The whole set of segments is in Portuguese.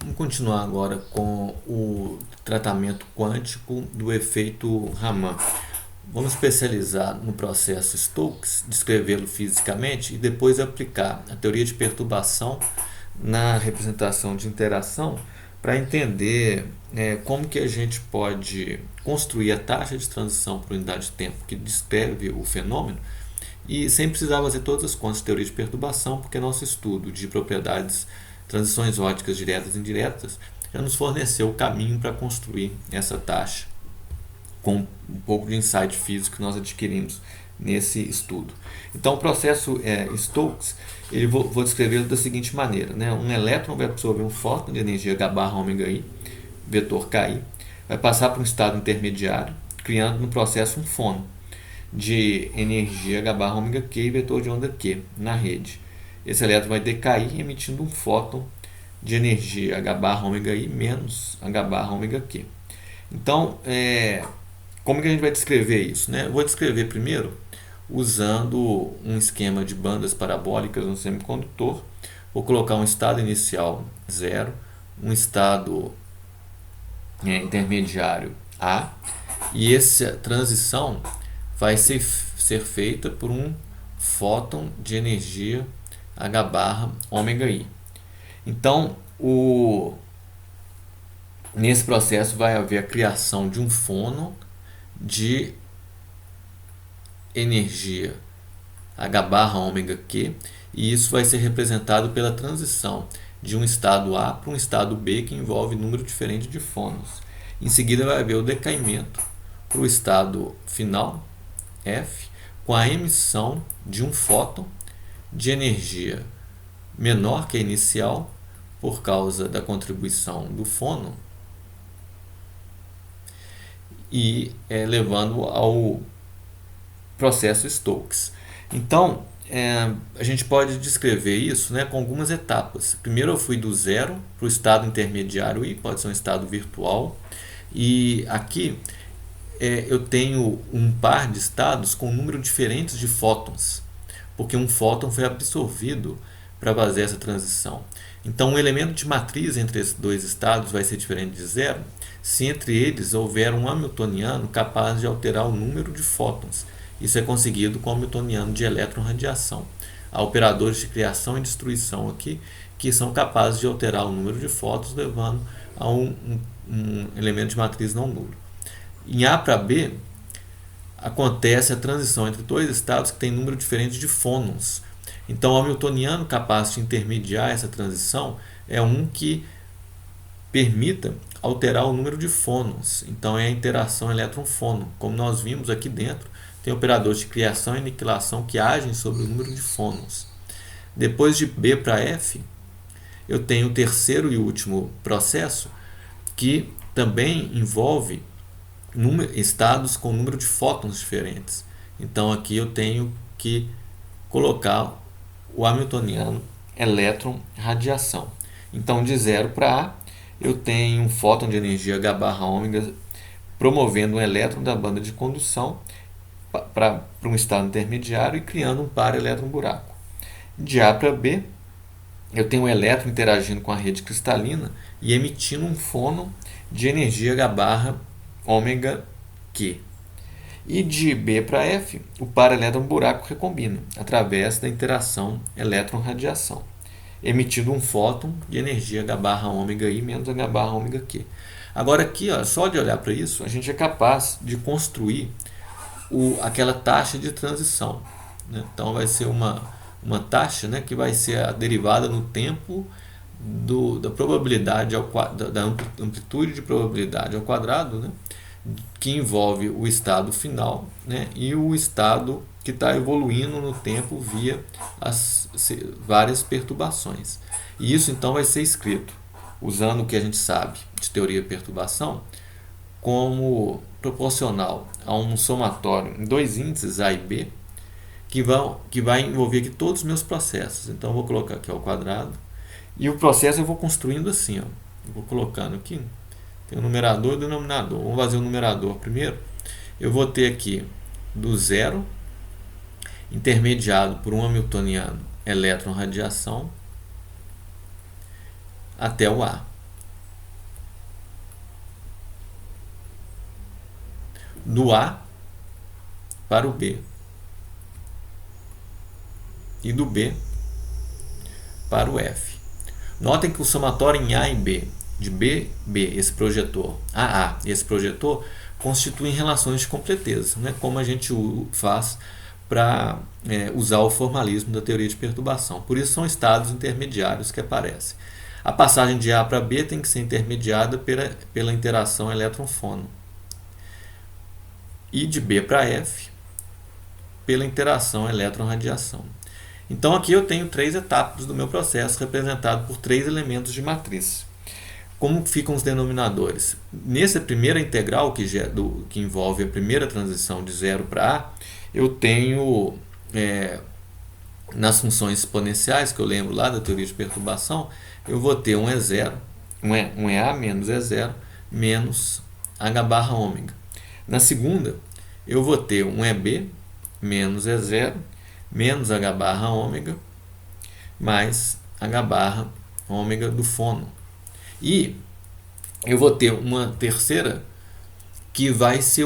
Vamos continuar agora com o tratamento quântico do efeito Raman. Vamos especializar no processo Stokes, descrevê-lo fisicamente e depois aplicar a teoria de perturbação na representação de interação para entender como que a gente pode construir a taxa de transição por unidade de tempo que descreve o fenômeno e sem precisar fazer todas as contas de teoria de perturbação, porque nosso estudo de propriedades, transições óticas diretas e indiretas, já nos forneceu o caminho para construir essa taxa, com um pouco de insight físico que nós adquirimos nesse estudo. Então, o processo Stokes, vou descrevê-lo da seguinte maneira, né? Um elétron vai absorver um fóton de energia H/ωi, vetor KI, vai passar para um estado intermediário, criando no processo um fono de energia H/ωq e vetor de onda Q na rede. Esse elétron vai decair emitindo um fóton de energia H/ωi menos H/ωq. Então, como que a gente vai descrever isso, né? Eu vou descrever primeiro usando um esquema de bandas parabólicas no semicondutor. Vou colocar um estado inicial 0, um estado intermediário A, e essa transição vai ser feita por um fóton de energia H/ωi. Então, nesse processo vai haver a criação de um fônon de energia H/ωq, e isso vai ser representado pela transição de um estado A para um estado B, que envolve número diferente de fônons. Em seguida vai haver o decaimento para o estado final F, com a emissão de um fóton de energia menor que a inicial por causa da contribuição do fônon e levando ao processo Stokes. Então, a gente pode descrever isso, né, com algumas etapas. Primeiro eu fui do zero para o estado intermediário I, pode ser um estado virtual, e aqui eu tenho um par de estados com um número diferentes de fótons, porque um fóton foi absorvido para fazer essa transição. Então, o elemento de matriz entre esses dois estados vai ser diferente de zero se entre eles houver um hamiltoniano capaz de alterar o número de fótons. Isso é conseguido com o hamiltoniano de elétron-radiação. Há operadores de criação e destruição aqui que são capazes de alterar o número de fótons, levando a um elemento de matriz não nulo. Em A para B, acontece a transição entre dois estados que têm número diferente de fônons. Então, o hamiltoniano capaz de intermediar essa transição é um que permita alterar o número de fônons. Então, é a interação elétron-fônon. Como nós vimos aqui dentro, tem operadores de criação e aniquilação que agem sobre o número de fônons. Depois de B para F, eu tenho o terceiro e último processo, que também envolve estados com número de fótons diferentes. Então, aqui eu tenho que colocar o hamiltoniano elétron-radiação. Então, de 0 para A, eu tenho um fóton de energia H/ω promovendo um elétron da banda de condução para um estado intermediário e criando um par elétron-buraco. De A para B, eu tenho um elétron interagindo com a rede cristalina e emitindo um fônon de energia H/ωq. E de B para F, o par elétron-buraco recombina através da interação elétron-radiação, emitindo um fóton de energia H/ωi menos H/ωq. Agora aqui, só de olhar para isso, a gente é capaz de construir aquela taxa de transição, né? Então vai ser uma taxa, né, que vai ser a derivada no tempo da probabilidade da amplitude de probabilidade ao quadrado, né, que envolve o estado final, né, e o estado que está evoluindo no tempo via as várias perturbações. E isso então vai ser escrito usando o que a gente sabe de teoria de perturbação como proporcional a um somatório em dois índices A e B que vai envolver aqui todos os meus processos. Então eu vou colocar aqui ao quadrado e o processo eu vou construindo assim, eu vou colocando aqui, tem o numerador e o denominador. Vamos fazer o numerador primeiro. Eu vou ter aqui do zero intermediado por um hamiltoniano elétron-radiação até o A. do A para o B e do B para o F. Notem que o somatório em A e B, de B, B, esse projetor, AA, esse projetor, constituem relações de completeza, né? Como a gente faz para usar o formalismo da teoria de perturbação. Por isso são estados intermediários que aparecem. A passagem de A para B tem que ser intermediada pela interação elétron-fônon. E de B para F, pela interação elétron-radiação. Então aqui eu tenho 3 etapas do meu processo, representado por 3 elementos de matriz. Como ficam os denominadores? Nessa primeira integral, que envolve a primeira transição de 0 para A, eu tenho, nas funções exponenciais, que eu lembro lá da teoria de perturbação, eu vou ter um E0, um EA menos E0, menos H barra ômega. Na segunda, eu vou ter um EB menos E0, menos H barra ômega, mais H barra ômega do fono. E eu vou ter uma terceira que vai ser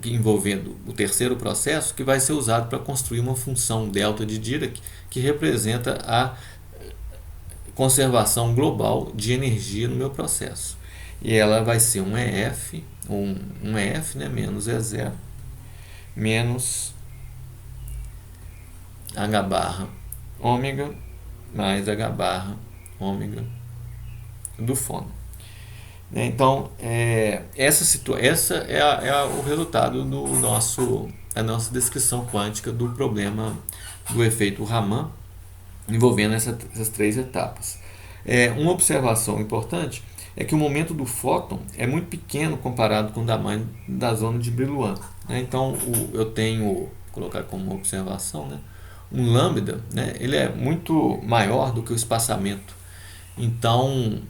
envolvendo o terceiro processo, que vai ser usado para construir uma função delta de Dirac, que representa a conservação global de energia no meu processo. E ela vai ser um EF, um EF, né, menos E0, menos H barra ômega mais H barra ômega do fono. Então, essa é o resultado da nossa descrição quântica do problema do efeito Raman, envolvendo essas 3 etapas. Uma observação importante é que o momento do fóton é muito pequeno comparado com o tamanho da zona de Brillouin. Então, eu tenho, vou colocar como observação, né, um lambda, né, ele é muito maior do que o espaçamento. Então,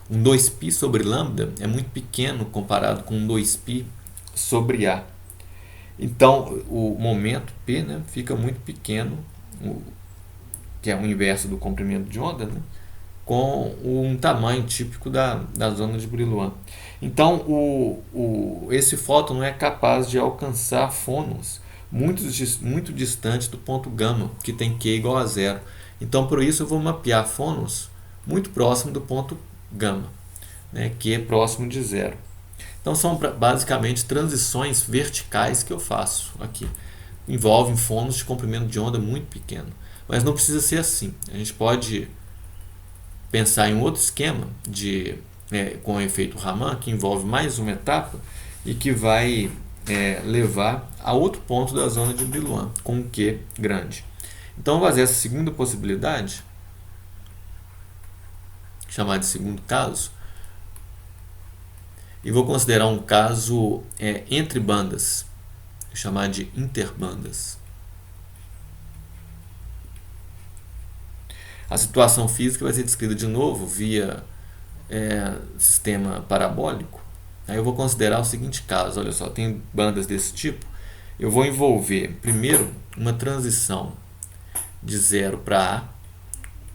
um 2π sobre lambda é muito pequeno comparado com um 2π sobre A. Então, o momento P, né, fica muito pequeno, que é o inverso do comprimento de onda, né, com um tamanho típico da zona de Brillouin. Então, esse fóton não é capaz de alcançar fônons muito distante do ponto gama, que tem Q igual a 0. Então, por isso, eu vou mapear fônons muito próximo do ponto gama, né, que é próximo de 0. Então, são basicamente transições verticais que eu faço aqui. Envolvem fônons de comprimento de onda muito pequeno. Mas não precisa ser assim. A gente pode pensar em outro esquema com o efeito Raman, que envolve mais uma etapa e que vai levar a outro ponto da zona de Brillouin, com um Q grande. Então, vou fazer essa segunda possibilidade, chamar de segundo caso, e vou considerar um caso entre bandas, chamar de interbandas. A situação física vai ser descrita de novo via sistema parabólico. Aí eu vou considerar o seguinte caso, olha só, tem bandas desse tipo, eu vou envolver primeiro uma transição de 0 para A,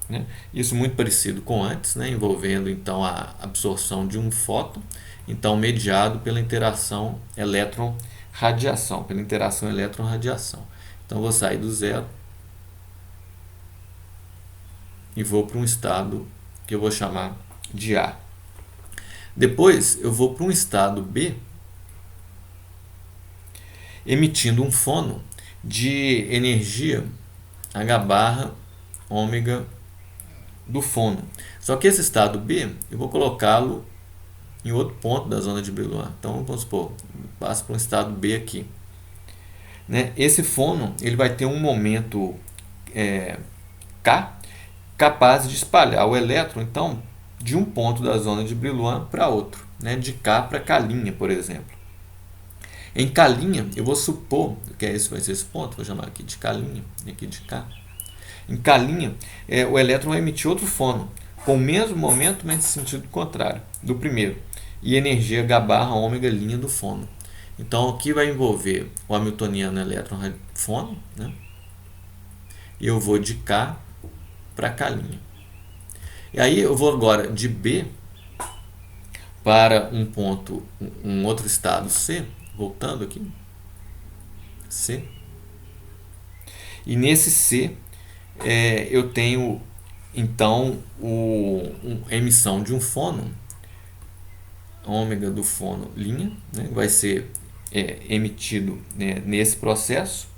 né? Isso muito parecido com antes, né? Envolvendo então a absorção de um fóton, então mediado pela interação elétron-radiação, pela interação elétron-radiação. Então vou sair do 0 e vou para um estado que eu vou chamar de A. Depois eu vou para um estado B, emitindo um fônon de energia H barra ômega do fônon. Só que esse estado B, eu vou colocá-lo em outro ponto da zona de Brillouin. Então, vamos supor, passo para um estado B aqui. Né? Esse fônon ele vai ter um momento K, capaz de espalhar o elétron, então, de um ponto da zona de Brillouin para outro, né? De K para K', por exemplo. Em K', eu vou supor que esse vai ser esse ponto, vou chamar aqui de K', aqui de K. Em K', o elétron vai emitir outro fônon, com o mesmo momento, mas em sentido contrário do primeiro, e energia H barra ômega linha do fônon. Então, aqui vai envolver o hamiltoniano elétron-fônon, né? E eu vou de K para K'. E aí eu vou agora de B para um outro estado C, voltando aqui, C. E nesse C eu tenho então a emissão de um fônon, ômega do fono linha, né, vai ser emitido, né, nesse processo,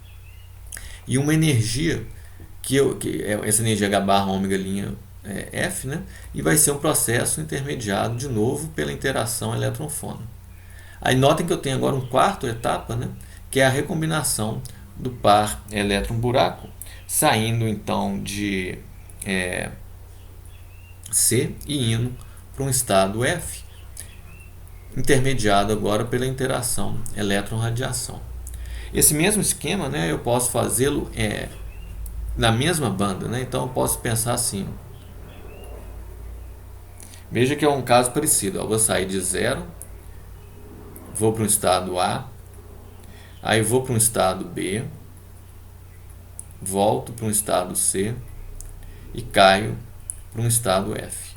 e uma energia que essa energia H barra ômega linha F, né, e vai ser um processo intermediado de novo pela interação elétron-fônon. Aí notem que eu tenho agora uma quarta etapa, né, que é a recombinação do par elétron-buraco, saindo então de C e indo para um estado F, intermediado agora pela interação elétron-radiação. Esse mesmo esquema, né, eu posso fazê-lo na mesma banda, né? Então eu posso pensar assim. Veja que é um caso parecido. Eu vou sair de 0, vou para um estado A, aí vou para um estado B, volto para um estado C e caio para um estado F.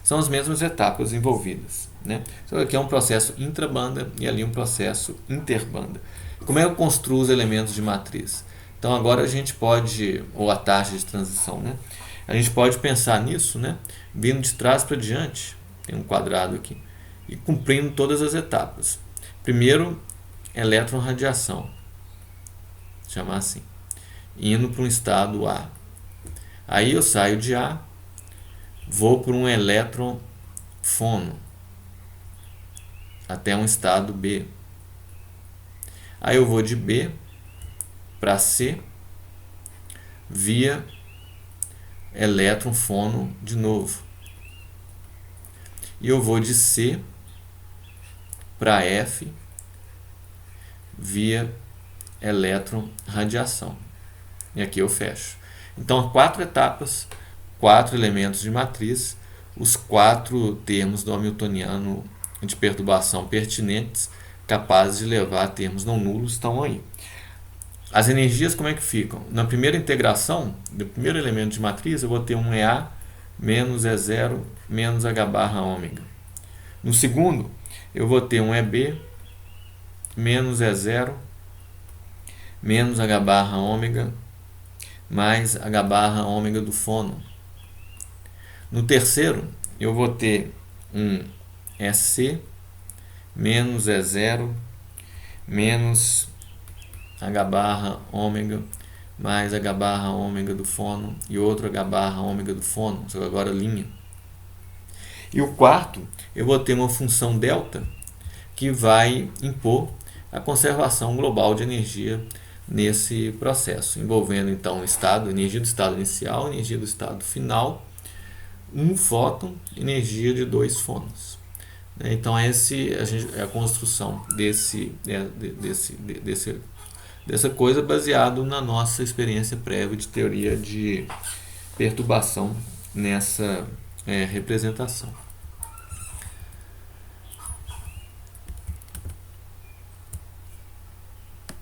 São as mesmas etapas envolvidas, né? Então aqui é um processo intrabanda e ali um processo interbanda. Como é que eu construo os elementos de matriz? Então agora a gente pode, ou a taxa de transição, né? A gente pode pensar nisso, né, vindo de trás para diante, tem um quadrado aqui, e cumprindo todas as etapas. Primeiro, elétron-radiação, chamar assim, indo para um estado A. Aí eu saio de A, vou para um elétron-fono, até um estado B. Aí eu vou de B para C, via elétron-fono de novo. E eu vou de C para F, via elétron-radiação. E aqui eu fecho. Então, 4 etapas, 4 elementos de matriz, os 4 termos do hamiltoniano de perturbação pertinentes, capazes de levar a termos não nulos, estão aí. As energias como é que ficam? Na primeira integração, do primeiro elemento de matriz, eu vou ter um EA menos E0 menos H barra ômega. No segundo, eu vou ter um EB menos E0 menos H barra ômega mais H barra ômega do fono. No terceiro, eu vou ter um EC menos E0 menos H barra ômega mais H barra ômega do fono e outro H barra ômega do fono, só que agora linha. E o quarto, eu vou ter uma função delta que vai impor a conservação global de energia nesse processo, envolvendo então o estado, energia do estado inicial, energia do estado final, um fóton, energia de 2 fônons. Então essa é a construção dessa coisa baseado na nossa experiência prévia de teoria de perturbação nessa representação.